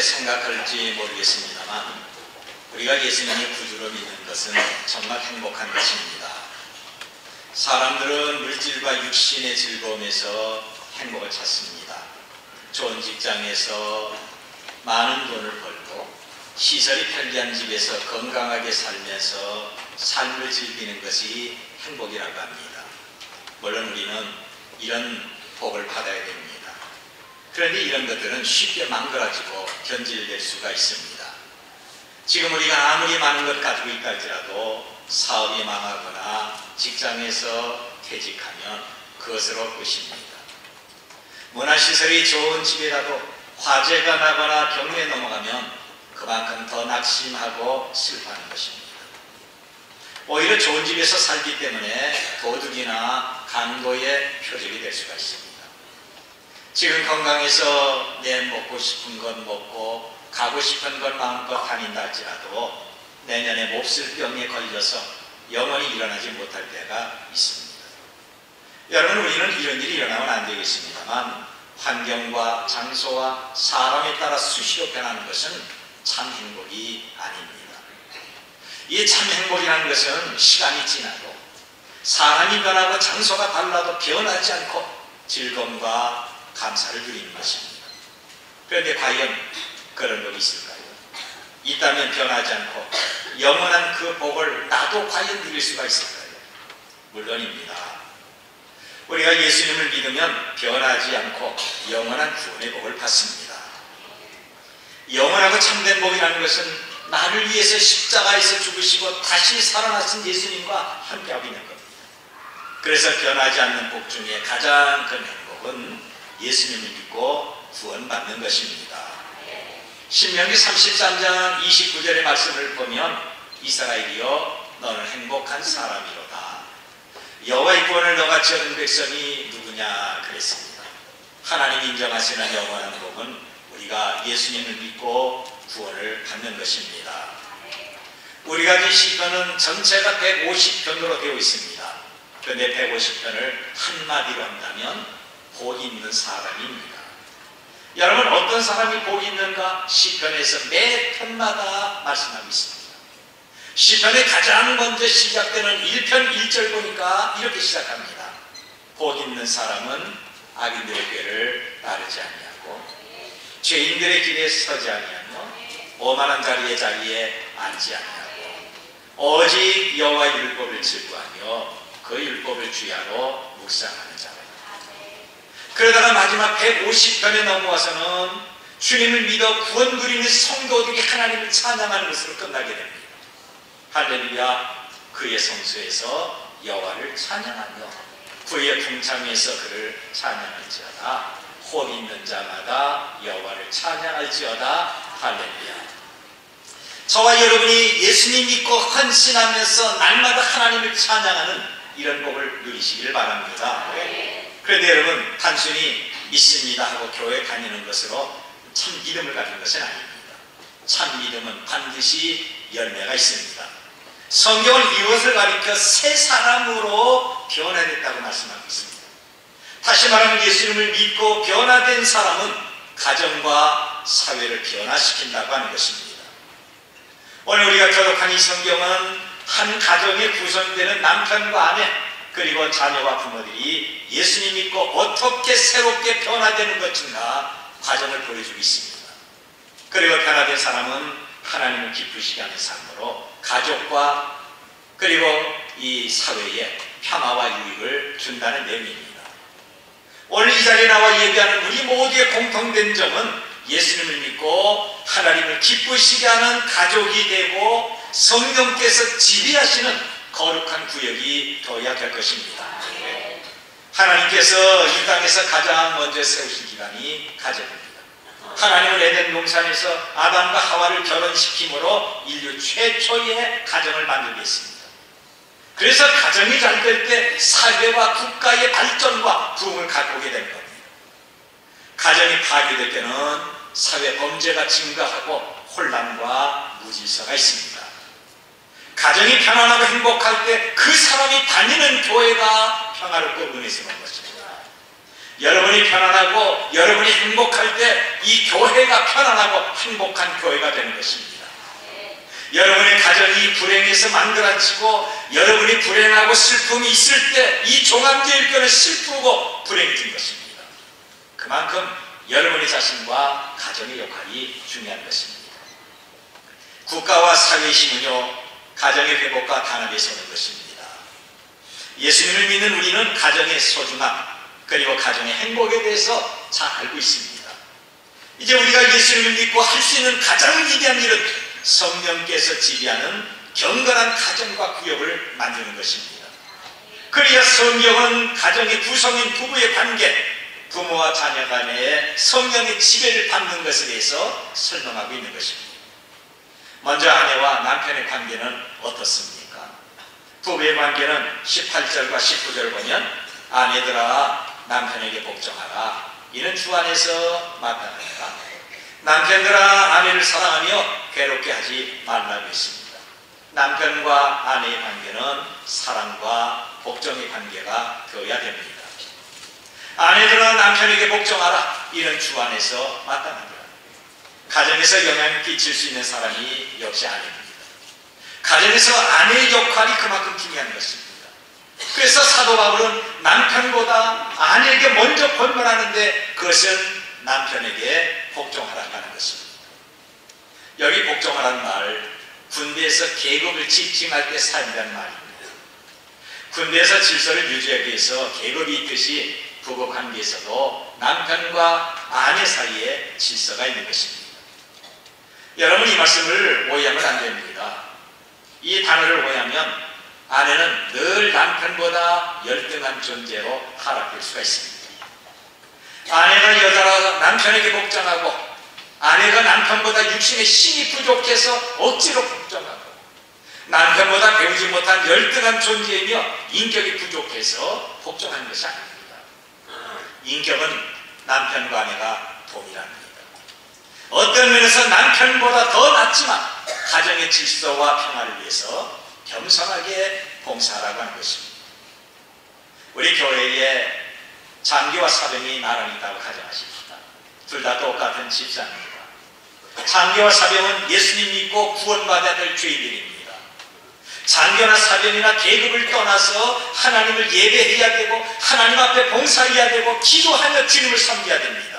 어떻게 생각할지 모르겠습니다만 우리가 예수님이 구주로 믿는 것은 정말 행복한 것입니다. 사람들은 물질과 육신의 즐거움에서 행복을 찾습니다. 좋은 직장에서 많은 돈을 벌고 시설이 편리한 집에서 건강하게 살면서 삶을 즐기는 것이 행복이라고 합니다. 물론 우리는 이런 복을 받아야 됩니다. 그런데 이런 것들은 쉽게 망가지고 변질될 수가 있습니다. 지금 우리가 아무리 많은 것 가지고 있다 할지라도 사업이 망하거나 직장에서 퇴직하면 그것으로 끝입니다. 문화시설이 좋은 집이라도 화재가 나거나 경매에 넘어가면 그만큼 더 낙심하고 슬퍼하는 것입니다. 오히려 좋은 집에서 살기 때문에 도둑이나 강도의 표적이 될 수가 있습니다. 지금 건강해서 내 먹고 싶은 것 먹고 가고 싶은 걸 마음껏 다닌다 할지라도 내년에 몹쓸 병에 걸려서 영원히 일어나지 못할 때가 있습니다. 여러분, 우리는 이런 일이 일어나면 안 되겠습니다만 환경과 장소와 사람에 따라 수시로 변하는 것은 참 행복이 아닙니다. 이 참 행복이라는 것은 시간이 지나도 사람이 변하고 장소가 달라도 변하지 않고 즐거움과 감사를 누리는 것입니다. 그런데 과연 그런 복이 있을까요? 있다면 변하지 않고 영원한 그 복을 나도 과연 누릴 수가 있을까요? 물론입니다. 우리가 예수님을 믿으면 변하지 않고 영원한 구원의 복을 받습니다. 영원하고 참된 복이라는 것은 나를 위해서 십자가에서 죽으시고 다시 살아나신 예수님과 함께하고 있는 겁니다. 그래서 변하지 않는 복 중에 가장 큰 행복은 예수님을 믿고 구원받는 것입니다. 신명기 33장 29절의 말씀을 보면 이스라엘이여 너는 행복한 사람이로다. 여호와의 구원을 너같이 얻은 백성이 누구냐 그랬습니다. 하나님 인정하시는 영원한 복은 우리가 예수님을 믿고 구원을 받는 것입니다. 우리가 진 시편은 전체가 150편으로 되어 있습니다. 그런데 150편을 한마디로 한다면 복 있는 사람입니다. 여러분, 어떤 사람이 복이 있는가? 시편에서 매 편마다 말씀하고 있습니다. 시편의 가장 먼저 시작되는 1편 1절 보니까 이렇게 시작합니다. 복 있는 사람은 악인들의 꾀를 따르지 아니하고 죄인들의 길에 서지 아니하며 오만한 자리에 앉지 아니하고 오직 여호와의 율법을 즐거워하며 그 율법을 주야로 묵상하는 자라. 그러다가 마지막 150편에 넘어와서는 주님을 믿어 구원 누리는 성도들이 하나님을 찬양하는 것으로 끝나게 됩니다. 할렐루야, 그의 성소에서 여호와를 찬양하며 그의 궁창에서 그를 찬양할지어다. 복 있는 자마다 여호와를 찬양할지어다. 할렐루야. 저와 여러분이 예수님 믿고 헌신하면서 날마다 하나님을 찬양하는 이런 복을 누리시기를 바랍니다. 그런데 여러분, 단순히 믿습니다 하고 교회 다니는 것으로 참 믿음을 가진 것은 아닙니다. 참 믿음은 반드시 열매가 있습니다. 성경은 이것을 가리켜 새 사람으로 변화됐다고 말씀하고 있습니다. 다시 말하면 예수님을 믿고 변화된 사람은 가정과 사회를 변화시킨다고 하는 것입니다. 오늘 우리가 교독한 이 성경은 한 가정에 구성되는 남편과 아내 그리고 자녀와 부모들이 예수님 믿고 어떻게 새롭게 변화되는 것인가 과정을 보여주고 있습니다. 그리고 변화된 사람은 하나님을 기쁘시게 하는 삶으로 가족과 그리고 이 사회에 평화와 유익을 준다는 내용입니다. 오늘 이 자리에 나와 예배하는 우리 모두의 공통된 점은 예수님을 믿고 하나님을 기쁘시게 하는 가족이 되고 성령께서 지배하시는 거룩한 구역이 되어야 될 것입니다. 하나님께서 이 땅에서 가장 먼저 세우신 기관이 가정입니다. 하나님은 에덴 동산에서 아담과 하와를 결혼시킴으로 인류 최초의 가정을 만들게 했습니다. 그래서 가정이 잘 될 때 사회와 국가의 발전과 부흥을 가져오게 된 겁니다. 가정이 파괴될 때는 사회 범죄가 증가하고 혼란과 무질서가 있습니다. 가정이 편안하고 행복할 때 그 사람이 다니는 교회가 평화롭고 은혜스러운 것입니다. 여러분이 편안하고 여러분이 행복할 때 이 교회가 편안하고 행복한 교회가 되는 것입니다. 여러분의 가정이 불행해서 만들어지고 여러분이 불행하고 슬픔이 있을 때 이 종합제일교회는 슬프고 불행해진 것입니다. 그만큼 여러분의 자신과 가정의 역할이 중요한 것입니다. 국가와 사회의 힘은요, 가정의 회복과 단합에 서는 것입니다. 예수님을 믿는 우리는 가정의 소중함 그리고 가정의 행복에 대해서 잘 알고 있습니다. 이제 우리가 예수님을 믿고 할 수 있는 가장 위대한 일은 성령께서 지배하는 경건한 가정과 구역을 만드는 것입니다. 그래야 성경은 가정의 구성인 부부의 관계, 부모와 자녀 간의 성령의 지배를 받는 것에 대해서 설명하고 있는 것입니다. 먼저 아내와 남편의 관계는 어떻습니까? 부부의 관계는 18절과 19절 보면 아내들아 남편에게 복종하라. 이는 주 안에서 마땅하니라. 남편들아 아내를 사랑하며 괴롭게 하지 말라고 했습니다. 남편과 아내의 관계는 사랑과 복종의 관계가 되어야 됩니다. 아내들아 남편에게 복종하라. 이는 주 안에서 마땅하니라. 가정에서 영향을 끼칠 수 있는 사람이 역시 아내입니다. 가정에서 아내의 역할이 그만큼 중요한 것입니다. 그래서 사도 바울은 남편보다 아내에게 먼저 권면하는데 그것은 남편에게 복종하라고 하는 것입니다. 여기 복종하라는 말, 군대에서 계급을 지칭할 때 사용된 말입니다. 군대에서 질서를 유지하기 위해서 계급이 있듯이 부부 관계에서도 남편과 아내 사이에 질서가 있는 것입니다. 여러분 이 말씀을 오해하면 안 됩니다. 이 단어를 오해하면 아내는 늘 남편보다 열등한 존재로 하락될 수가 있습니다. 아내가 여자라 남편에게 복종하고 아내가 남편보다 육신의 힘이 부족해서 억지로 복종하고 남편보다 배우지 못한 열등한 존재이며 인격이 부족해서 복종하는 것이 아닙니다. 인격은 남편과 아내가 동일합니다. 어떤 면에서 남편보다 더 낫지만 가정의 질서와 평화를 위해서 겸손하게 봉사하라고 하는 것입니다. 우리 교회에 장교와 사병이 나란히 있다고 가정하십시다. 둘 다 똑같은 집사입니다. 장교와 사병은 예수님 믿고 구원받아야 될 죄인들입니다. 장교나 사병이나 계급을 떠나서 하나님을 예배해야 되고 하나님 앞에 봉사해야 되고 기도하며 주님을 섬겨야 됩니다.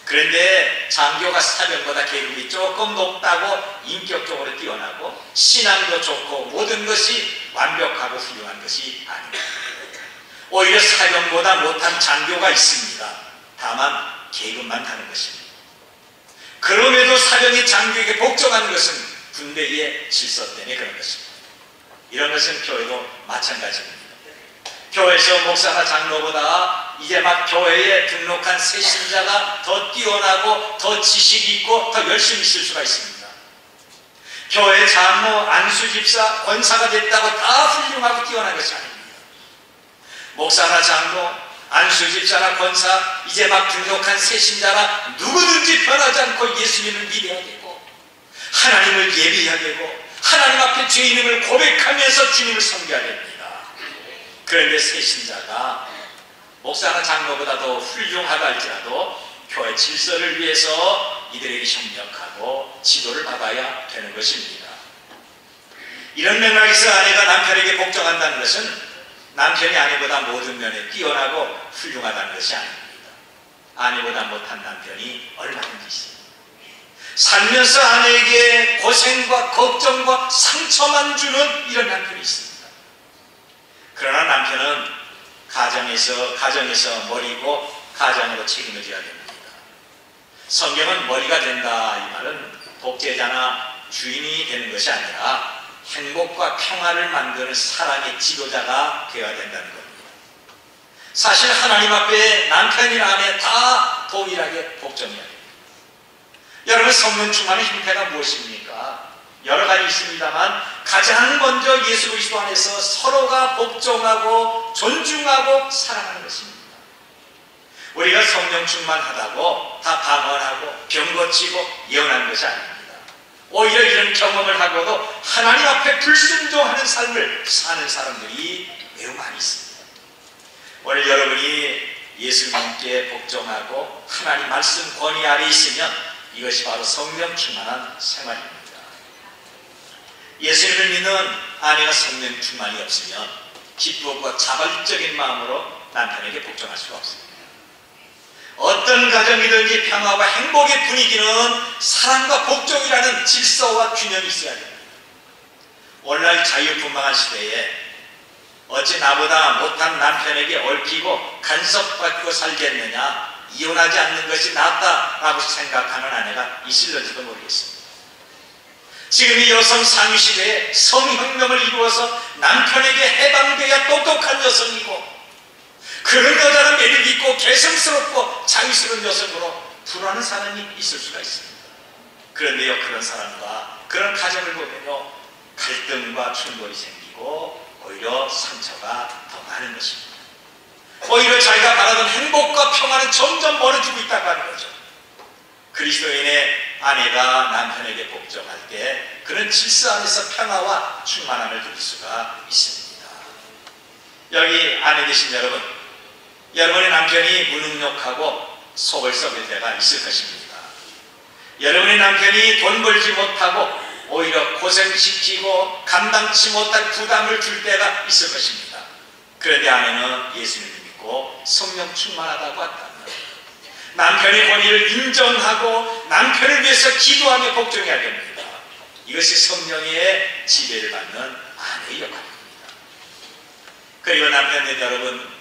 그런데 장교가 사병보다 계급이 조금 높다고 인격적으로 뛰어나고 신앙도 좋고 모든 것이 완벽하고 훌륭한 것이 아닙니다. 오히려 사병보다 못한 장교가 있습니다. 다만 계급만 다른 것입니다. 그럼에도 사병이 장교에게 복종하는 것은 군대의 질서 때문에 그런 것입니다. 이런 것은 교회도 마찬가지입니다. 교회에서 목사나 장로보다 이제 막 교회에 등록한 새 신자가 더 뛰어나고 더 지식이 있고 더 열심히 있을 수가 있습니다. 교회 장로, 안수집사, 권사가 됐다고 다 훌륭하고 뛰어난 것이 아닙니다. 목사나 장로, 안수집사나 권사, 이제 막 등록한 새 신자라 누구든지 변하지 않고 예수님을 믿어야 되고 하나님을 예배해야 되고 하나님 앞에 죄인임을 고백하면서 주님을 섬겨야 됩니다. 그런데 새 신자가 목사나 장로보다 더 훌륭하다 할지라도 교회 질서를 위해서 이들에게 협력하고 지도를 받아야 되는 것입니다. 이런 맥락에서 아내가 남편에게 복종한다는 것은 남편이 아내보다 모든 면에 뛰어나고 훌륭하다는 것이 아닙니다. 아내보다 못한 남편이 얼마든지 있습니다. 살면서 아내에게 고생과 걱정과 상처만 주는 이런 남편이 있습니다. 그러나 남편은 가정에서 머리고 가정으로 책임을 져야 됩니다. 성경은 머리가 된다 이 말은 독재자나 주인이 되는 것이 아니라 행복과 평화를 만드는 사랑의 지도자가 되어야 된다는 겁니다. 사실 하나님 앞에 남편이나 아내 다 동일하게 복종해야 됩니다. 여러분 성령 충만의 형태가 무엇입니까? 여러 가지 있습니다만 가장 먼저 예수 그리스도 안에서 서로가 복종하고 존중하고 사랑하는 것입니다. 우리가 성령 충만하다고 다 방언하고 병 고치고 예언하는 것이 아닙니다. 오히려 이런 경험을 하고도 하나님 앞에 불순종하는 삶을 사는 사람들이 매우 많이 있습니다. 오늘 여러분이 예수님께 복종하고 하나님 말씀 권위 아래 있으면 이것이 바로 성령 충만한 생활입니다. 예수님을 믿는 아내가 성령 충만이 없으면 기쁘고 자발적인 마음으로 남편에게 복종할 수가 없습니다. 어떤 가정이든지 평화와 행복의 분위기는 사랑과 복종이라는 질서와 균형이 있어야 됩니다. 오늘날 자유분방한 시대에 어찌 나보다 못한 남편에게 얽히고 간섭받고 살겠느냐, 이혼하지 않는 것이 낫다라고 생각하는 아내가 있을는지도 모르겠습니다. 지금 이 여성 상위 시대에 성혁명을 이루어서 남편에게 해방되어야 똑똑한 여성이고 그런 여자는 매력있고 개성스럽고 자유스러운 여성으로 불안한 사람이 있을 수가 있습니다. 그런데요, 그런 사람과 그런 가정을 보면요, 갈등과 충돌이 생기고 오히려 상처가 더 많은 것입니다. 오히려 자기가 바라던 행복과 평화는 점점 멀어지고 있다고 하는 거죠. 그리스도인의 아내가 남편에게 복종할 때 그런 질서 안에서 평화와 충만함을 누릴 수가 있습니다. 여기 안에 계신 여러분, 여러분의 남편이 무능력하고 속을 썩일 때가 있을 것입니다. 여러분의 남편이 돈 벌지 못하고 오히려 고생시키고 감당치 못할 부담을 줄 때가 있을 것입니다. 그런데 아내는 예수님을 믿고 성령 충만하다고 한다면 남편의 권위를 인정하고 남편을 위해서 기도하며 복종해야 됩니다. 이것이 성령의 지배를 받는 아내의 역할입니다. 그리고 남편들 여러분,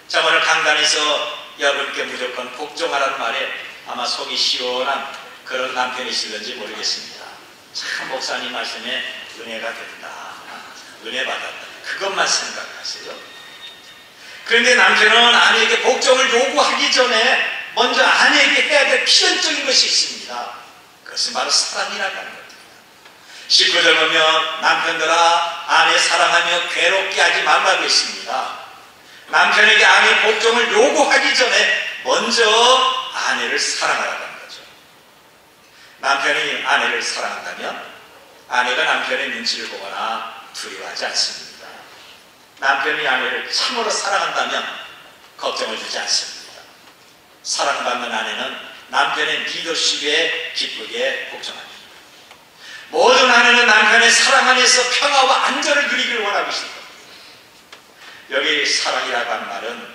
자, 오늘 강단에서 여러분께 무조건 복종하라는 말에 아마 속이 시원한 그런 남편이 있을는지 모르겠습니다. 참 목사님 말씀에 은혜가 된다, 은혜 받았다, 그것만 생각하세요. 그런데 남편은 아내에게 복종을 요구하기 전에 먼저 아내에게 해야 될 필연적인 것이 있습니다. 그것은 바로 사랑이라는 겁니다. 19절 보면 남편들아 아내 사랑하며 괴롭게 하지 말라고 했습니다. 남편에게 아내의 복종을 요구하기 전에 먼저 아내를 사랑하라고 하는 거죠. 남편이 아내를 사랑한다면 아내가 남편의 눈치를 보거나 두려워하지 않습니다. 남편이 아내를 참으로 사랑한다면 걱정을 주지 않습니다. 사랑받는 아내는 남편의 리더십에 기쁘게 복종합니다. 모든 아내는 남편의 사랑 안에서 평화와 안전을 누리기를 원하고 있습니다. 여기 사랑이라고 하는 말은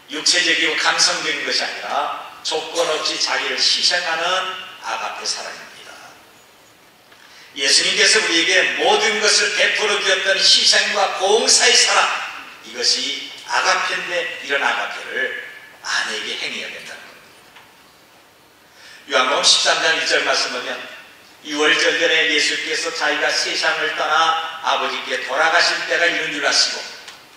육체적이고 감성적인 것이 아니라 조건 없이 자기를 희생하는 아가페 사랑입니다. 예수님께서 우리에게 모든 것을 베풀어 주었던 희생과 봉사의 사랑, 이것이 아가페인데 이런 아가페를 아내에게 행해야 된다는 겁니다. 요한복음 13장 1절 말씀 보면 유월절 전에 예수께서 자기가 세상을 떠나 아버지께 돌아가실 때가 이른 줄 아시고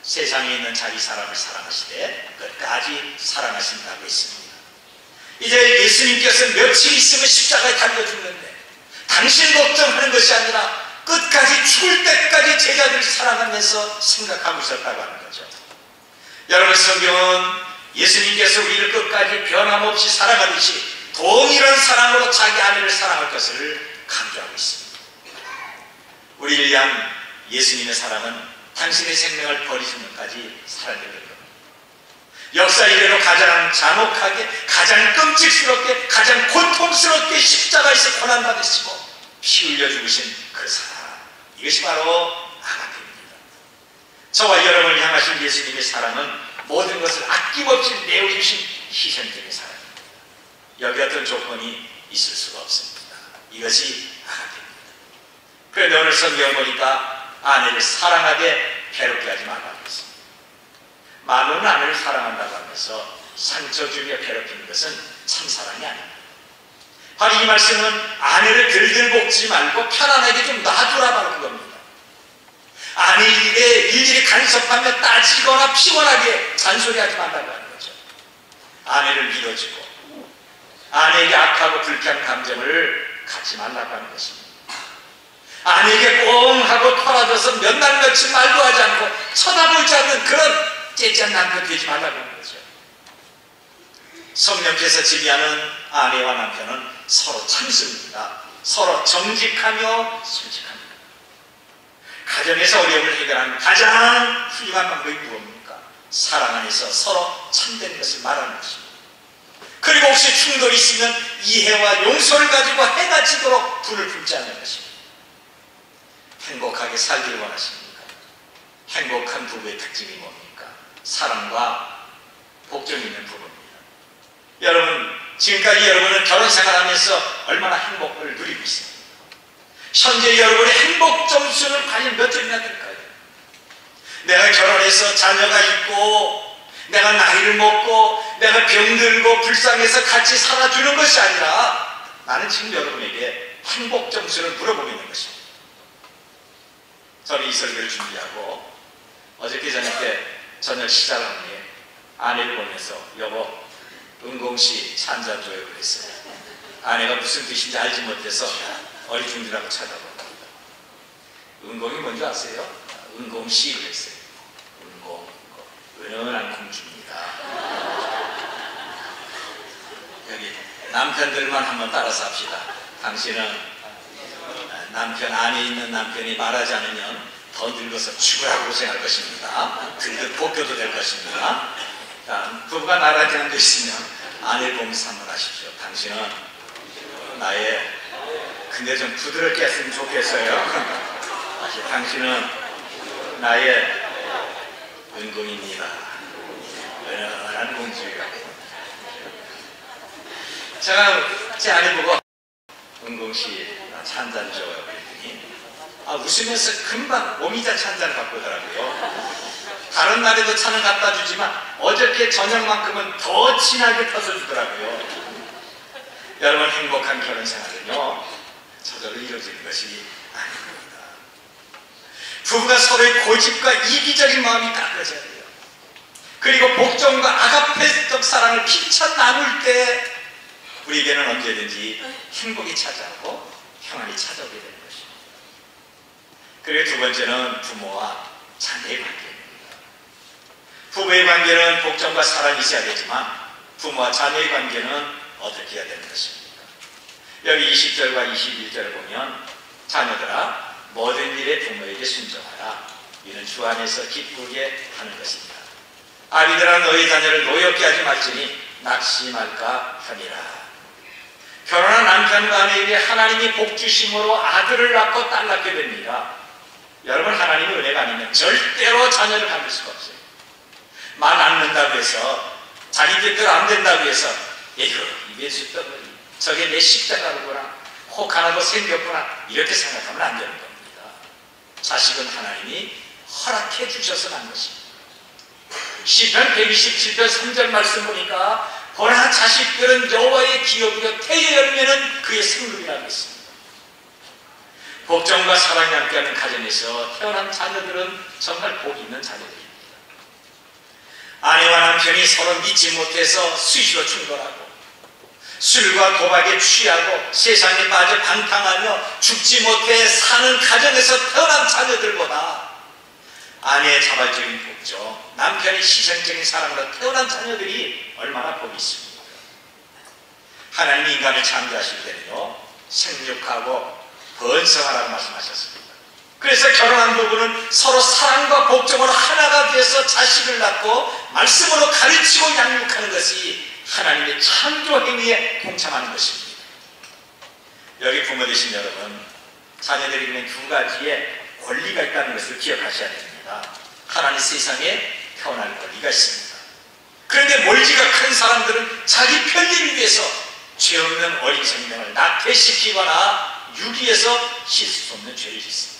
세상에 있는 자기 사람을 사랑하시되 끝까지 사랑하신다고 했습니다. 이제 예수님께서 며칠 있으면 십자가에 달려 죽는데 당신 걱정하는 것이 아니라 끝까지 죽을 때까지 제자들을 사랑하면서 생각하고 있었다고 하는 거죠. 여러분, 성경은 예수님께서 우리를 끝까지 변함없이 사랑하듯이 동일한 사랑으로 자기 아내를 사랑할 것을 강조하고 있습니다. 우리를 위한 예수님의 사랑은 당신의 생명을 버리시면까지 사랑되는 겁니다. 역사 이래로 가장 잔혹하게, 가장 끔찍스럽게, 가장 고통스럽게 십자가에서 고난받으시고 피 흘려 죽으신 그 사랑, 이것이 바로 아가페입니다. 저와 여러분을 향하신 예수님의 사랑은 모든 것을 아낌없이 내어주신 희생적인 사랑입니다. 여기 어떤 조건이 있을 수가 없습니다. 이것이 아가페입니다. 그런데 오늘 성경 보니까 아내를 사랑하게 괴롭게 하지 말라고 했습니다. 말로는 아내를 사랑한다고 하면서 상처 주며 괴롭히는 것은 참 사랑이 아닙니다. 바로 이 말씀은 아내를 들들 볶지 말고 편안하게 좀 놔두라 바로 그겁니다. 아내 일에 일일이 간섭하며 따지거나 피곤하게 잔소리하지 말라고 하는 거죠. 아내를 밀어주고 아내에게 악하고 불쾌한 감정을 갖지 말라고 하는 것입니다. 아내에게 꽁 하고 털어져서 몇 날 며칠 말도 하지 않고 쳐다보지 않는 그런 째짠 남편 되지 말라고 하는 거죠. 성령께서 지배하는 아내와 남편은 서로 참습니다. 서로 정직하며 솔직합니다. 가정에서 어려움을 해결하는 가장 훌륭한 방법이 무엇입니까? 사랑 안에서 서로 참된 것을 말하는 것입니다. 그리고 혹시 충돌이 있으면 이해와 용서를 가지고 해가 지도록 불을 품지 않는 것입니다. 행복하게 살기를 원하십니까? 행복한 부부의 특징이 뭡니까? 사랑과 복종이 있는 부부입니다. 여러분, 지금까지 여러분은 결혼 생활하면서 얼마나 행복을 누리고 있습니까? 현재 여러분의 행복 점수는 과연 몇 점이나 될까요? 내가 결혼해서 자녀가 있고 내가 나이를 먹고 내가 병들고 불쌍해서 같이 살아주는 것이 아니라 나는 지금 여러분에게 행복 점수를 물어보고 있는 것입니다. 저는 이 설교를 준비하고 어저께 저녁에 저녁 시작을 하니 아내를 보면서 여보 은공씨 차 한잔 줘요 그랬어요. 아내가 무슨 뜻인지 알지 못해서 어리둥절하고 쳐다봅니다. 은공이 뭔지 아세요? 은공씨 그랬어요. 은공, 은은한 공주입니다. 여기 남편들만 한번 따라서 합시다. 당신은 남편 안에 있는 남편이 말하지 않으면 더 늙어서 죽으라고 고생할 것입니다. 들들 벗겨도 될 것입니다. 부부가 나란히 앉아 있으면 아내를 보면서 한번 하십시오. 당신은 나의 근데 좀 부드럽게 했으면 좋겠어요. 당신은 나의 은공입니다. 은은한 공주예요. 제가 제 아내 보고 은공씨 차 한잔 줘요 그랬더니 웃으면서 금방 오미자 차 한잔을 갖고 오더라고요. 다른 날에도 차는 갖다 주지만 어저께 저녁만큼은 더 진하게 터서 주더라고요. 여러분, 행복한 결혼 생활은요 저절로 이루어지는 것이 아닙니다. 부부가 서로의 고집과 이기적인 마음이 깎여져야 돼요. 그리고 복종과 아가페적 사랑을 피차 나눌 때 우리에게는 언제든지 행복이 찾아오고 평안이 찾아오게 되는 것입니다. 그리고 두 번째는 부모와 자녀의 관계입니다. 부부의 관계는 복종과 사랑이 있어야 되지만 부모와 자녀의 관계는 어떻게 해야 되는 것입니까? 여기 20절과 21절을 보면 자녀들아 모든 일에 부모에게 순종하라. 이는 주 안에서 기쁘게 하는 것입니다. 아비들아 너희 자녀를 노엽게 하지 말지니 낙심할까 하니라. 결혼한 남편과 아내에게 하나님이 복 주심으로 아들을 낳고 딸 낳게 됩니다. 여러분, 하나님의 은혜가 아니면 절대로 자녀를 가질 수가 없어요. 말 낳는다고 해서 자기 뜻대로 안 된다고 해서 에휴 입에 숫더니 저게 내 십자가구나 혹 하나 더 생겼구나 이렇게 생각하면 안 되는 겁니다. 자식은 하나님이 허락해 주셔서 난 것입니다. 시편 127편 3절 말씀 보니까 보라 자식들은 여호와의 기업이요 태의 열매는 그의 상급이라고 했습니다. 복종과 사랑이 함께하는 가정에서 태어난 자녀들은 정말 복 있는 자녀들입니다. 아내와 남편이 서로 믿지 못해서 수시로 충돌하고 술과 도박에 취하고 세상에 빠져 방탕하며 죽지 못해 사는 가정에서 태어난 자녀들보다 아내의 자발적인 복종, 남편의 희생적인 사랑으로 태어난 자녀들이 얼마나 복이 있습니까? 하나님이 인간을 창조하실 때는요 생육하고 번성하라고 말씀하셨습니다. 그래서 결혼한 부부는 서로 사랑과 복종으로 하나가 되어서 자식을 낳고 말씀으로 가르치고 양육하는 것이 하나님의 창조 행위에 동참하는 것입니다. 여기 부모 되신 여러분, 자녀들에게는 두 가지의 권리가 있다는 것을 기억하셔야 됩니다. 하나님 세상에 태어날 권리가 있습니다. 그런데 몰지가 큰 사람들은 자기 편리를 위해서 죄 없는 어린 생명을 낙태시키거나 유기해서 씻을 수 없는 죄를 짓습니다.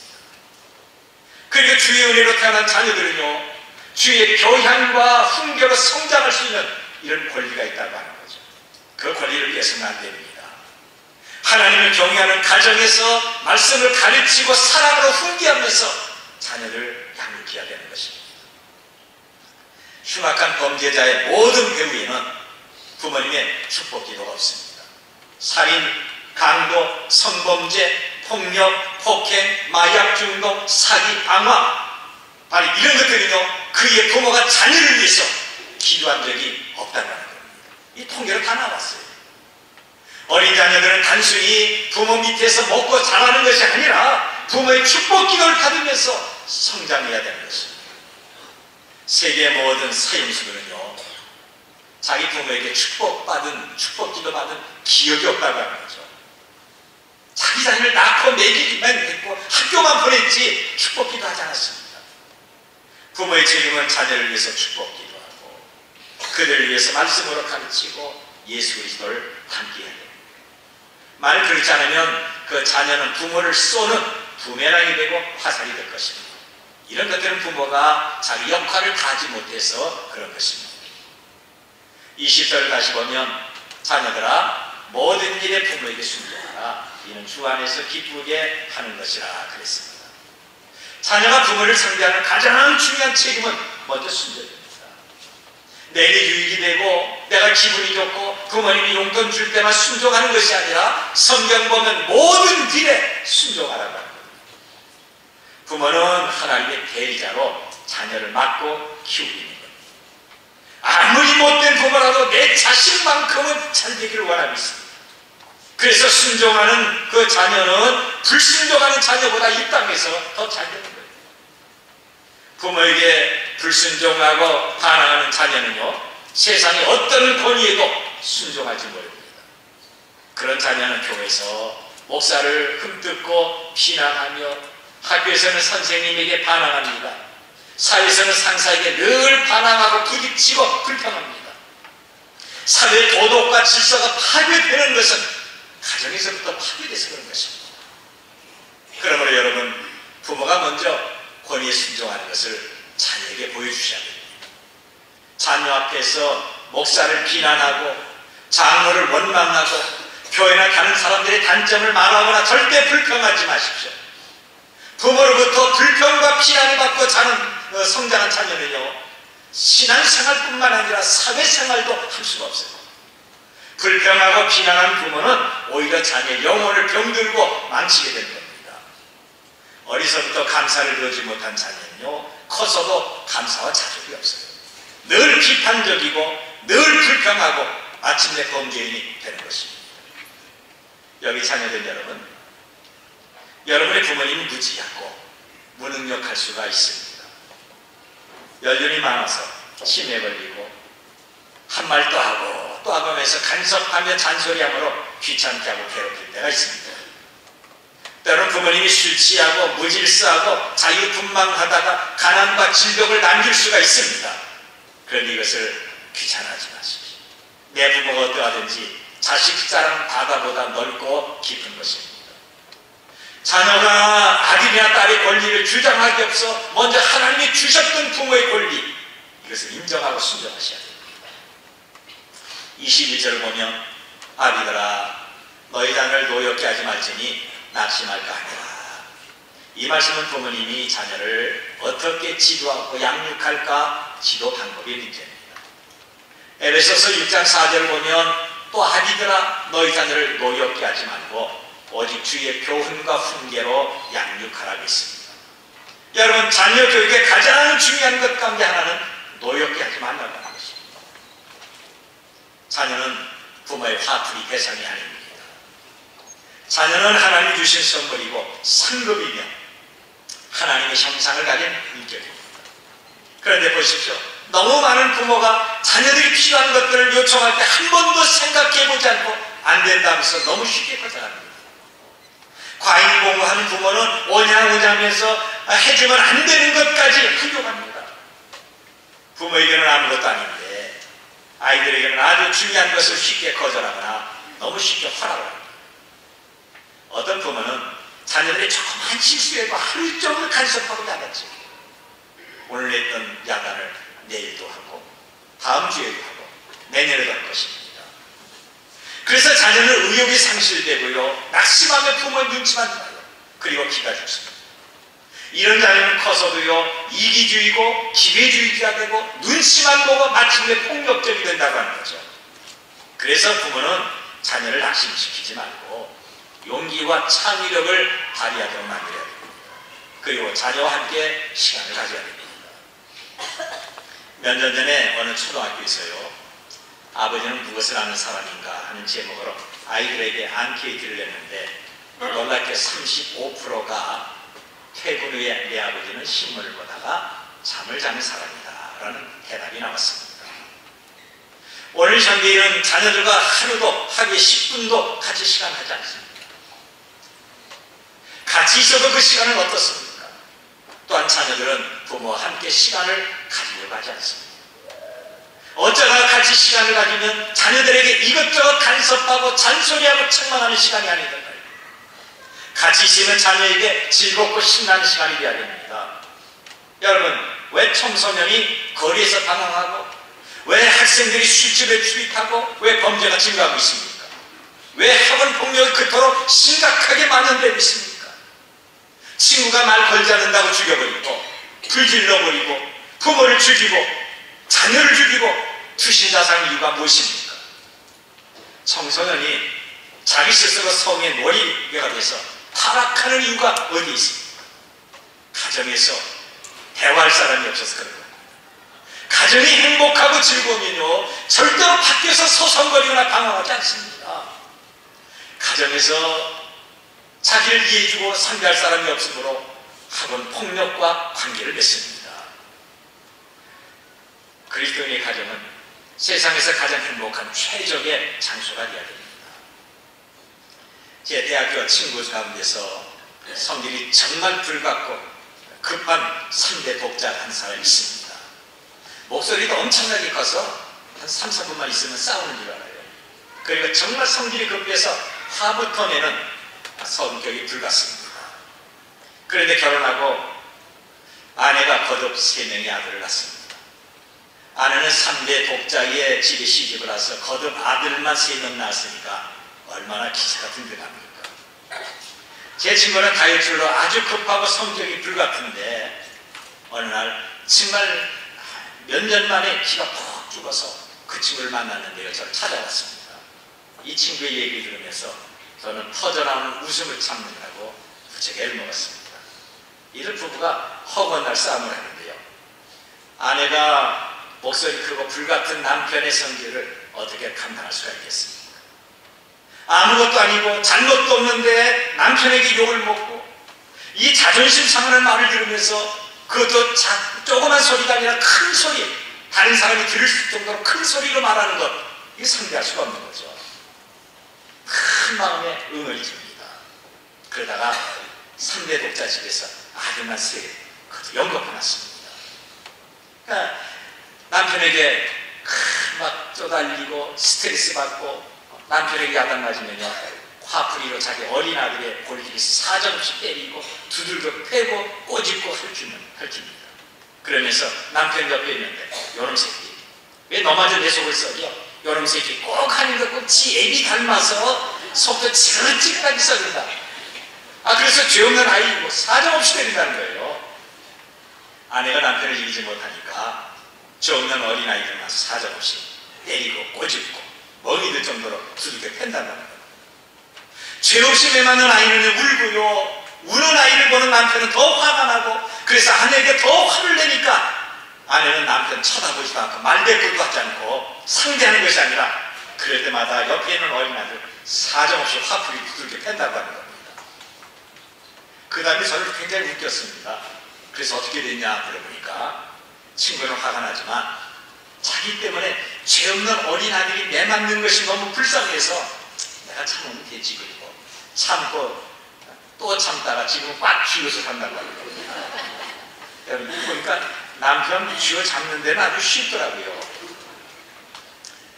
그리고 주의 은혜로 태어난 자녀들은요 주의 교양과 훈계로 성장할 수 있는 이런 권리가 있다고 하는 거죠. 그 권리를 위해서는 안 됩니다. 하나님을 경외하는 가정에서 말씀을 가르치고 사랑으로 훈계하면서 자녀를 양육해야 되는 것입니다. 흉악한 범죄자의 모든 배후에는 부모님의 축복 기도가 없습니다. 살인, 강도, 성범죄, 폭력, 폭행, 마약 중독, 사기, 방화 바로 이런 것들은요 그의 부모가 자녀를 위해서 기도한 적이 없다는 겁니다. 이 통계로 다 나왔어요. 어린 자녀들은 단순히 부모 밑에서 먹고 자라는 것이 아니라 부모의 축복 기도를 받으면서 성장해야 되는 것입니다. 세계 모든 사형수들은요, 자기 부모에게 축복기도 받은 기억이 없다고 하는 거죠. 자기 자신을 낳고 먹이기만 했고 학교만 보냈지 축복기도 하지 않았습니다. 부모의 책임은 자녀를 위해서 축복기도 하고 그들을 위해서 말씀으로 가르치고 예수 그리스도를 함께해야 됩니다. 만일 그렇지 않으면 그 자녀는 부모를 쏘는 부메랑이 되고 화살이 될 것입니다. 이런 것들은 부모가 자기 역할을 다하지 못해서 그런 것입니다. 20절을 다시 보면 자녀들아 모든 일에 부모에게 순종하라. 이는 주 안에서 기쁘게 하는 것이라 그랬습니다. 자녀가 부모를 상대하는 가장 중요한 책임은 먼저 순종입니다. 내게 유익이 되고 내가 기분이 좋고 부모님이 용돈 줄 때만 순종하는 것이 아니라 성경 보면 모든 일에 순종하라고 합니다. 부모는 하나님의 대리자로 자녀를 맡고 키우고 있는 겁니다. 아무리 못된 부모라도 내 자식만큼은 잘 되기를 원하고 있습니다. 그래서 순종하는 그 자녀는 불순종하는 자녀보다 이 땅에서 더 잘 되는 거예요. 부모에게 불순종하고 반항하는 자녀는요, 세상의 어떤 권위에도 순종하지 못합니다. 그런 자녀는 교회에서 목사를 흠뜯고 비난하며 학교에서는 선생님에게 반항합니다. 사회에서는 상사에게 늘 반항하고 부딪히고 불평합니다. 사회의 도덕과 질서가 파괴되는 것은 가정에서부터 파괴돼서 그런 것입니다. 그러므로 여러분, 부모가 먼저 권위에 순종하는 것을 자녀에게 보여주셔야 됩니다. 자녀 앞에서 목사를 비난하고 장로를 원망하고 교회나 다른 사람들의 단점을 말하거나 절대 불평하지 마십시오. 부모로부터 불평과 비난을 받고 성장한 자녀는요, 신앙생활뿐만 아니라 사회생활도 할 수가 없어요. 불평하고 비난하는 부모는 오히려 자녀의 영혼을 병들고 망치게 된 겁니다. 어리서부터 감사를 배우지 못한 자녀는요, 커서도 감사와 자족이 없어요. 늘 비판적이고 늘 불평하고 마침내 범죄인이 되는 것입니다. 여기 자녀들 여러분, 여러분의 부모님이 무지하고 무능력할 수가 있습니다. 연륜이 많아서 치매 걸리고 한 말 또 하고 또 하면서 간섭하며 잔소리함으로 귀찮게 하고 괴롭힐 때가 있습니다. 때로는 부모님이 술 취하고 무질서하고 자유분방하다가 가난과 질병을 남길 수가 있습니다. 그런데 이것을 귀찮아하지 마십시오. 내 부모가 어떠하든지 자식 사랑 바다보다 넓고 깊은 것입니다. 자녀가 아들이나 딸의 권리를 주장하기 앞서 먼저 하나님이 주셨던 부모의 권리, 이것을 인정하고 순종하셔야 됩니다. 21절을 보면 아비들아 너희 자녀를 노엽게 하지 말지니 낙심할까 하니라. 이 말씀은 부모님이 자녀를 어떻게 지도하고 양육할까 지도 방법의 문제입니다. 에베소서 6장 4절을 보면 또 아비들아 너희 자녀를 노엽게 하지 말고 오직 주의 교훈과 훈계로 양육하라고 했습니다. 여러분, 자녀 교육의 가장 중요한 것 가운데 하나는 노엽게 하지 말라고 하는 것입니다. 자녀는 부모의 화풀이 대상이 아닙니다. 자녀는 하나님이 주신 선물이고 상급이며 하나님의 형상을 가진 인격입니다. 그런데 보십시오. 너무 많은 부모가 자녀들이 필요한 것들을 요청할 때 한 번도 생각해보지 않고 안 된다면서 너무 쉽게 거절합니다. 과잉 공부하는 부모는 오냐오냐면서 해주면 안 되는 것까지 하려고 합니다. 부모에게는 아무것도 아닌데 아이들에게는 아주 중요한 것을 쉽게 거절하거나 너무 쉽게 허락을 합니다. 어떤 부모는 자녀들이 조그만 실수해도 하루 종일 간섭하고 야단치고 오늘 했던 야단을 내일도 하고 다음 주에도 하고 내년에도 할 것입니다. 그래서 자녀는 의욕이 상실되고요, 낙심하며 부모의 눈치만 봐요. 그리고 기가 죽습니다. 이런 자녀는 커서도요, 이기주의고 기회주의가 되고 눈치만 보고 마침내 폭력적이 된다고 하는 거죠. 그래서 부모는 자녀를 낙심시키지 말고 용기와 창의력을 발휘하도록 만들어야 됩니다. 그리고 자녀와 함께 시간을 가져야 됩니다. 몇 년 전에 어느 초등학교에서요, 아버지는 무엇을 아는 사람인가 하는 제목으로 아이들에게 앙케이트를 냈는데 놀랍게 35%가 퇴근 후에 내 아버지는 신문을 보다가 잠을 자는 사람이다 라는 대답이 나왔습니다. 오늘 현대인은 자녀들과 하루에 10분도 같이 시간하지 않습니다. 같이 있어도 그 시간은 어떻습니까? 또한 자녀들은 부모와 함께 시간을 가지려고 하지 않습니다. 어쩌다가 같이 시간을 가지면 자녀들에게 이것저것 간섭하고 잔소리하고 책망하는 시간이 아니던가요? 같이 있으면 자녀에게 즐겁고 신나는 시간이 되어야 됩니다. 여러분, 왜 청소년이 거리에서 방황하고, 왜 학생들이 술집에 출입하고, 왜 범죄가 증가하고 있습니까? 왜 학원 폭력이 그토록 심각하게 만연되고 있습니까? 친구가 말 걸지 않는다고 죽여버리고, 불질러버리고, 부모를 죽이고, 자녀를 죽이고 투신자살 이유가 무엇입니까? 청소년이 자기 스스로 성의 놀이가 돼서 타락하는 이유가 어디 있습니까? 가정에서 대화할 사람이 없어서 그런 겁니다. 가정이 행복하고 즐거우면요 절대로 밖에서 소송거리거나 방황하지 않습니다. 가정에서 자기를 이해해주고 상대할 사람이 없으므로 학원 폭력과 관계를 맺습니다. 그리스도인의 가정은 세상에서 가장 행복한 최적의 장소가 되어야 됩니다. 제 대학교 친구 가운데서 성질이 정말 불같고 급한 3대 독자 한 사람이 있습니다. 목소리도 엄청나게 커서 한 3, 4분만 있으면 싸우는 줄 알아요. 그리고 정말 성질이 급해서 화부터 내는 성격이 불같습니다. 그런데 결혼하고 아내가 거듭 3명의 아들을 낳습니다. 아내는 3대 독자의 집에 시집을 와서 거듭 아들만 3명 낳았으니까 얼마나 기세가 든든합니까? 제 친구는 다혈질로 아주 급하고 성격이 불같은데 어느 날 정말 몇 년 만에 기가 푹 죽어서 그 친구를 만났는데요. 저를 찾아왔습니다. 이 친구의 얘기를 들으면서 저는 터져나오는 웃음을 참느라고 부쩍 애를 먹었습니다. 이들 부부가 허구한 싸움을 하는데요. 아내가 목소리 크고 불같은 남편의 성질을 어떻게 감당할 수가 있겠습니까? 아무것도 아니고 잘못도 없는데 남편에게 욕을 먹고 이 자존심 상하는 말을 들으면서 그것도 조그만 소리가 아니라 큰 소리, 다른 사람이 들을 정도로 큰 소리로 말하는 것, 이게 상대할 수가 없는 거죠. 큰 마음에 응어리 줍니다. 그러다가 3대 독자 집에서 아들만 3, 그것도 연거푸 났습니다. 그러니까 남편에게 막 쪼달리고 스트레스 받고 남편에게 야단 맞으면요 화풀이로 자기 어린 아들의 골기를 사정없이 때리고 두들겨 패고 꼬집고 헐줍니다. 그러면서 남편 옆에 있는데 요놈 새끼 왜 너마저 내 속을 썩여? 요놈 새끼 꼭 하는 거 꼭 지 애비 닮아서 속도 지긋지긋하게 썩는다. 그래서 죄 없는 아이고 사정없이 때린다는 거예요. 아내가 남편을 이기지 못하니까 죄 없는 어린 아이들만 사정없이 때리고 꼬집고 멍이 들 정도로 두들겨 팬다는 거예요. 죄 없이 매 맞는 아이는 울고요. 우는 아이를 보는 남편은 더 화가 나고 그래서 아내에게 더 화를 내니까 아내는 남편 쳐다보지도 않고 말대꾸도 하지 않고 상대하는 것이 아니라 그럴 때마다 옆에 있는 어린 아이들 사정없이 화풀이 두들겨 팬다고 하는 겁니다. 그 다음에 저를 굉장히 웃겼습니다. 그래서 어떻게 됐냐 물어보니까 친구는 화가 나지만 자기 때문에 죄 없는 어린 아들이 내맞는 것이 너무 불쌍해서 내가 참으면 되지 그리고 참고 또 참다가 지금 꽉 쥐어서 산다고 하는 겁니다. 여러분 보니까 남편 쥐어 잡는 데는 아주 쉽더라고요.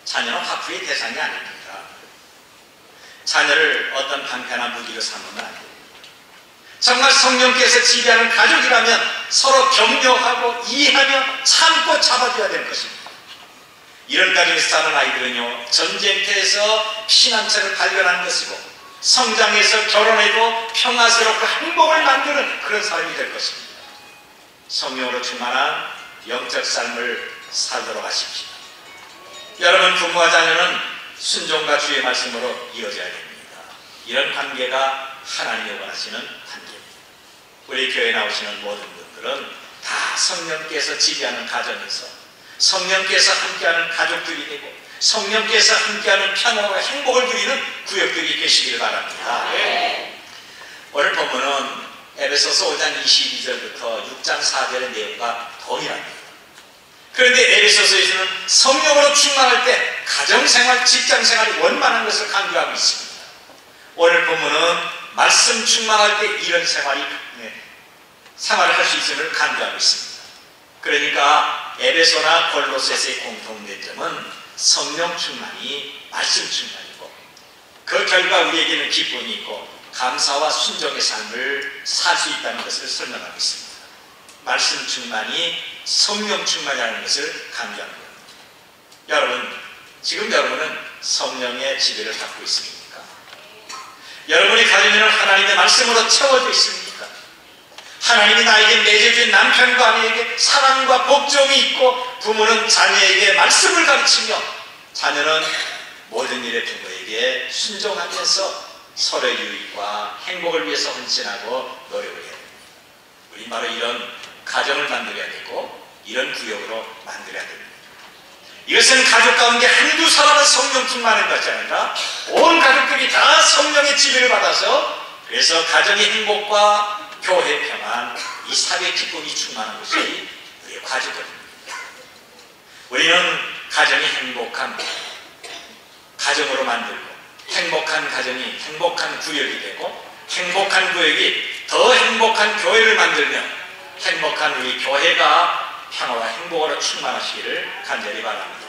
자녀는 화풀이의 대상이 아닙니다. 자녀를 어떤 방패나 무기로 삼으면 안 됩니다. 정말 성령께서 지배하는 가족이라면 서로 격려하고 이해하며 참고 잡아줘야 되는 것입니다. 이런 가정에서 자란 아이들은요 전쟁터에서 피난처를 발견하는 것이고 성장해서 결혼해도 평화스럽고 행복을 만드는 그런 사람이 될 것입니다. 성령으로 충만한 영적 삶을 살도록 하십시오. 여러분 부모와 자녀는 순종과 주의 말씀으로 이어져야 됩니다. 이런 관계가 하나님이 원하시는 관계입니다. 우리 교회에 나오시는 모든 분들은 다 성령께서 지배하는 가정에서 성령께서 함께하는 가족들이 되고 성령께서 함께하는 평화와 행복을 누리는 구역들이 되시기를 바랍니다. 네. 오늘 본문은 에베소서 5장 22절부터 6장 4절의 내용과 동일합니다. 그런데 에베소서에서는 성령으로 충만할 때 가정생활, 직장생활이 원만한 것을 강조하고 있습니다. 오늘 본문은 말씀 충만할 때 이런 생활을 할 수 있음을 강조하고 있습니다. 그러니까 에베소나 골로새서의 공통된 점은 성령 충만이 말씀 충만이고, 그 결과 우리에게는 기쁨이 있고 감사와 순종의 삶을 살 수 있다는 것을 설명하고 있습니다. 말씀 충만이 성령 충만이라는 것을 강조하는 겁니다. 여러분, 지금 여러분은 성령의 지배를 받고 있습니까? 여러분의 가정에는 하나님의 말씀으로 채워져 있습니까? 하나님이 나에게 맺어준 남편과 아내에게 사랑과 복종이 있고, 부모는 자녀에게 말씀을 가르치며 자녀는 모든 일에 부모에게 순종하면서 서로의 유익과 행복을 위해서 헌신하고 노력을 해야 됩니다. 우리 바로 이런 가정을 만들어야 되고 이런 구역으로 만들어야 됩니다. 이것은 가족 가운데 한두 사람은 성령 충만한 것이 아니라 온 가족들이 다 성령의 지배를 받아서, 그래서 가정의 행복과 교회 평안, 이 사회 기쁨이 충만한 것이 우리의 과제거든요. 우리는 가정이 행복한 가정으로 만들고, 행복한 가정이 행복한 구역이 되고, 행복한 구역이 더 행복한 교회를 만들며 행복한 우리 교회가 평화와 행복으로 충만하시기를 간절히 바랍니다.